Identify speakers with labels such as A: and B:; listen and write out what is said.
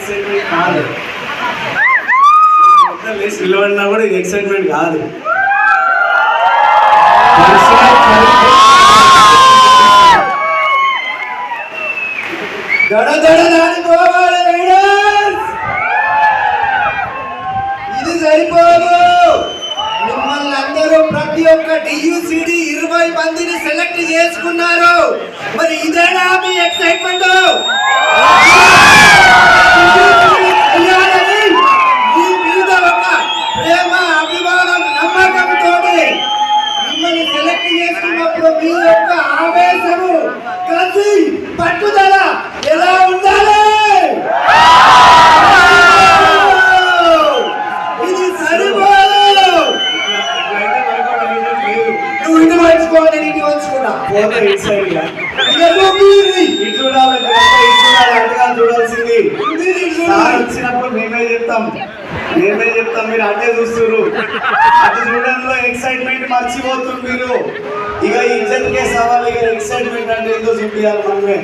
A: Excitement కాదు. లేచి నిలబడినా కూడా ఇది ఎక్సైట్మెంట్ కాదు.
B: ఇది సరిపోదు. మిమ్మల్ని అందరూ ప్రతి ఒక్క DUCD 20 మందిని సెలెక్ట్ చేసుకున్నారు. మరి ఇదేనా మీ ఎక్సైట్మెంట్? మీ మీద ఒక ప్రేమ, అభిమానం, నమ్మకంతో మిమ్మల్ని సెలెక్ట్ చేసుకున్నప్పుడు మీ యొక్క ఆవేశము, కసి, పట్టుదల ఎలా ఉండాలి? ఇది సరిపోదు. నువ్వు ఇంటి మర్చిపోవాలి, ఇంటి వంచుకున్నా
A: చూడాల్సింది వచ్చినప్పుడు మేమే చెప్తాం, మీరు అదే చూస్తున్నారు. అది చూడడంలో ఎక్సైట్మెంట్ మర్చిపోతున్నారు మీరు. ఇక ఇజ్జత్ కే సవాల్. ఇక ఎక్సైట్మెంట్ అంటే ఏందో చూపించాలి మనమే.